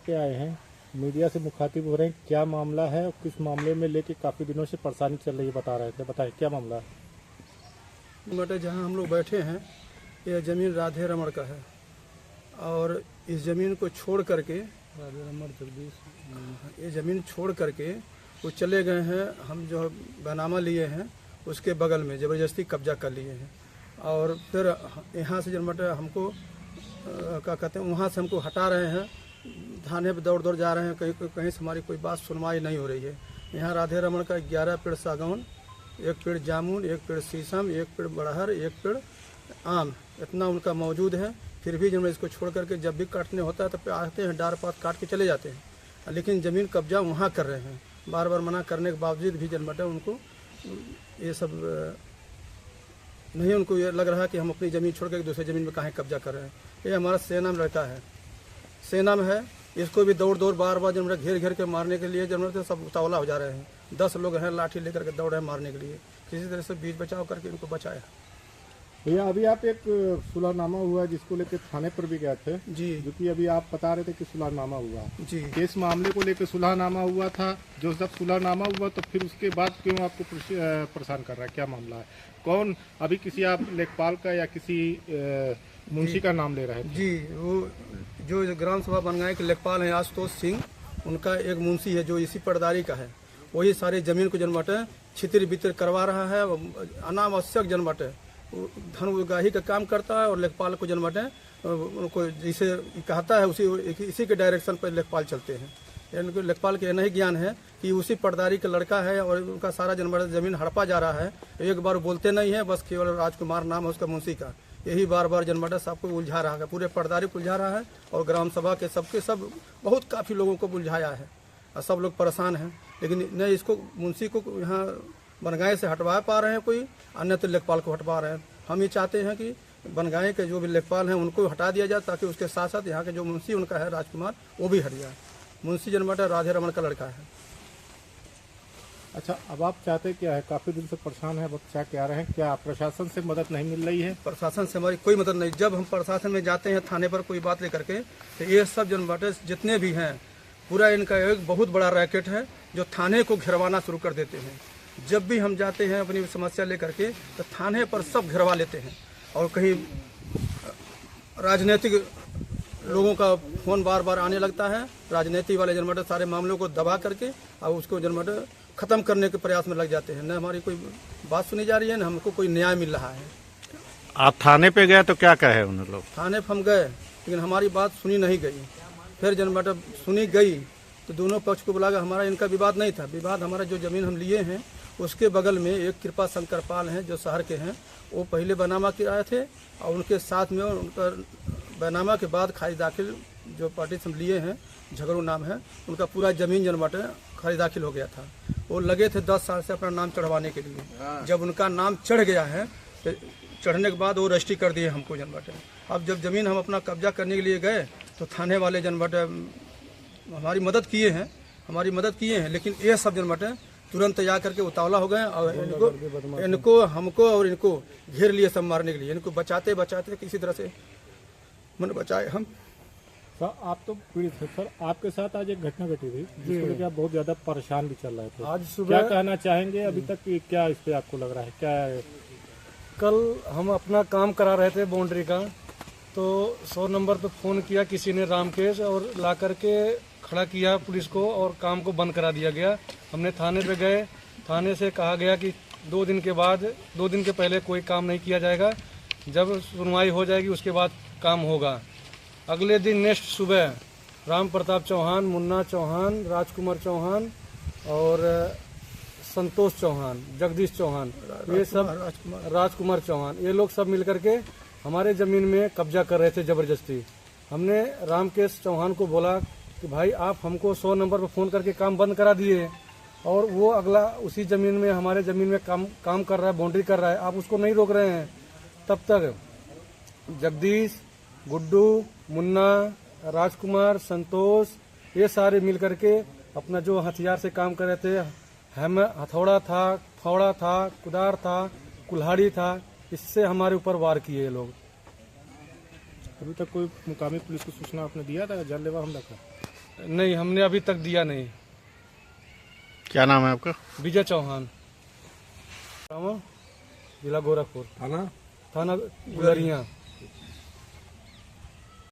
पे आए हैं, मीडिया से मुखातिब हो रहे हैं, क्या मामला है और किस मामले में लेके काफ़ी दिनों से परेशानी चल रही है बता रहे थे, बताएं क्या मामला है। बेटे जहाँ हम लोग बैठे हैं यह ज़मीन राधे रमण का है और इस ज़मीन को छोड़ करके राधे रमण जगदीश ये ज़मीन छोड़ करके वो चले गए हैं। हम जो बैनामा लिए हैं उसके बगल में ज़बरदस्ती कब्जा कर लिए हैं और फिर यहाँ से जन्मट हमको क्या कहते हैं वहाँ से हमको हटा रहे हैं। थाने पे दौड़ दौड़ जा रहे हैं, कहीं से हमारी कोई बात सुनवाई नहीं हो रही है। यहाँ राधे रमण का 11 पेड़ सागौन, 1 पेड़ जामुन, 1 पेड़ शीशम, 1 पेड़ बड़हर, 1 पेड़ आम, इतना उनका मौजूद है। फिर भी जब इसको छोड़ करके जब भी काटने होता है तब आते हैं, डार पात काट के चले जाते हैं, लेकिन ज़मीन कब्जा वहाँ कर रहे हैं। बार बार मना करने के बावजूद भी जन्मट उनको ये सब नहीं, उनको ये लग रहा है कि हम अपनी ज़मीन छोड़ कर दूसरी ज़मीन में काहे कब्जा कर रहे हैं। ये हमारा सेना में लड़का है, सेना में है, इसको भी दौड़ दौड़ बार बार जन्मट घेर घेर के मारने के लिए जन्मट सब उतावला हो जा रहे हैं। 10 लोग हैं लाठी लेकर के दौड़ रहे हैं मारने के लिए, किसी तरह से बीच बचाव करके इनको बचाया। भैया अभी आप एक सुलहनामा हुआ जिसको लेकर थाने पर भी गए थे जी, जो कि अभी आप बता रहे थे कि सुलहनामा हुआ जी, किस मामले को लेकर सुलहनामा हुआ था, जो जब सुलहनामा हुआ तो फिर उसके बाद क्यों आपको परेशान कर रहा है, क्या मामला है, कौन अभी किसी आप लेखपाल का या किसी मुंशी का नाम ले रहे थे? जी, वो जो ग्राम सभा बनगाए के लेखपाल हैं आशुतोष सिंह, उनका एक मुंशी है जो इसी पटदारी का है, वही सारे जमीन को जन्मट छितिर बितर करवा रहा है। अनावश्यक जन्मट धन उगाही का काम करता है और लेखपाल को जन्मट उनको जिसे कहता है इसी के डायरेक्शन पर लेखपाल चलते हैं। इनको लेखपाल के नहीं ज्ञान है कि उसी पटदारी का लड़का है और उनका सारा जन्मट ज़मीन हड़पा जा रहा है। एक बार बोलते नहीं है, बस केवल राजकुमार नाम है उसका मुंशी का, यही बार बार जन्मट सबको उलझा रहा है, पूरे पटदारी को उलझा रहा है और ग्राम सभा के सब बहुत काफ़ी लोगों को उलझाया है और सब लोग परेशान हैं। लेकिन न इसको मुंशी को यहाँ बनगाए से हटवा पा रहे हैं कोई, अन्यत्र लेखपाल को हटवा रहे हैं। हम ये चाहते हैं कि बनगाए के जो भी लेखपाल हैं उनको हटा दिया जाए ताकि उसके साथ साथ यहाँ के जो मुंशी उनका है राजकुमार वो भी हट जाए। मुंशी जन्मट राधे रमण का लड़का है। अच्छा, अब आप चाहते क्या है, काफ़ी दिन से परेशान है, बच्चा क्या रहे हैं, क्या प्रशासन से मदद नहीं मिल रही है? प्रशासन से हमारी कोई मदद नहीं। जब हम प्रशासन में जाते हैं थाने पर कोई बात लेकर के तो ये सब जन्मट जितने भी हैं पूरा इनका एक बहुत बड़ा रैकेट है जो थाने को घेरवाना शुरू कर देते हैं। जब भी हम जाते हैं अपनी समस्या लेकर के तो थाने पर सब घेरवा लेते हैं और कहीं राजनीतिक लोगों का फोन बार बार आने लगता है, राजनीति वाले जन्मट सारे मामलों को दबा करके और उसको जन्मट खत्म करने के प्रयास में लग जाते हैं। न हमारी कोई बात सुनी जा रही है, न हमको कोई न्याय मिल रहा है। आप थाने पे गए तो क्या कहे उन लोग? थाने पर हम गए लेकिन हमारी बात सुनी नहीं गई। फिर जन्मट सुनी गई तो दोनों पक्ष को बुलाकर, हमारा इनका विवाद नहीं था, विवाद हमारा जो ज़मीन हम लिए हैं उसके बगल में एक कृपा शंकर पाल हैं जो शहर के हैं, वो पहले बैनामा के आए थे और उनके साथ में उनका बैनामा के बाद खारिज दाखिल जो पार्टी से हम लिए हैं, झगड़ू नाम है, उनका पूरा ज़मीन जन्मट खारिज दाखिल हो गया था। वो लगे थे 10 साल से अपना नाम चढ़वाने के लिए। जब उनका नाम चढ़ गया है तो चढ़ने के बाद वो रजिस्ट्री कर दिए हमको जन्मट। अब जब ज़मीन हम अपना कब्जा करने के लिए गए तो थाने वाले जन्मट हमारी मदद किए हैं, लेकिन ये सब जन्मट तुरंत जा करके उतावला हो गए और इनको हमको और इनको घेर लिए सब मारने के लिए। इनको बचाते बचाते किसी तरह से मन बचाए हम। सर आप तो पीड़ित थे, सर आपके साथ आज एक घटना घटी थी जिसको लेकर आप बहुत ज्यादा परेशान भी चल रहे थे। आज सुबह क्या कहना चाहेंगे अभी तक कि क्या इस पे आपको लग रहा है, क्या? कल हम अपना काम करा रहे थे बाउंड्री का, तो 100 नंबर पे फ़ोन किया किसी ने रामकेश और ला करके खड़ा किया पुलिस को और काम को बंद करा दिया गया। हमने थाने पे गए, थाने से कहा गया कि 2 दिन के पहले कोई काम नहीं किया जाएगा, जब सुनवाई हो जाएगी उसके बाद काम होगा। अगले दिन नेक्स्ट सुबह राम प्रताप चौहान, मुन्ना चौहान, राजकुमार चौहान और संतोष चौहान, जगदीश चौहान, ये सब राजकुमार चौहान, ये लोग सब मिलकर के हमारे ज़मीन में कब्जा कर रहे थे ज़बरदस्ती। हमने रामकेश चौहान को बोला कि भाई आप हमको 100 नंबर पर फ़ोन करके काम बंद करा दिए और वो अगला उसी ज़मीन में हमारे ज़मीन में काम कर रहा है, बाउंड्री कर रहा है, आप उसको नहीं रोक रहे हैं। तब तक जगदीश, गुड्डू, मुन्ना, राजकुमार, संतोष, ये सारे मिल करके अपना जो हथियार से काम कर रहे थे, हथौड़ा था, फावड़ा था, कुदार था, कुल्हाड़ी था, इससे हमारे ऊपर वार किए ये लोग। अभी तक कोई मुकामी पुलिस को सूचना आपने दिया था जानलेवा हमला का? नहीं, हमने अभी तक दिया नहीं। क्या नाम है आपका? विजय चौहान, जिला गोरखपुर, थाना गुलरिया।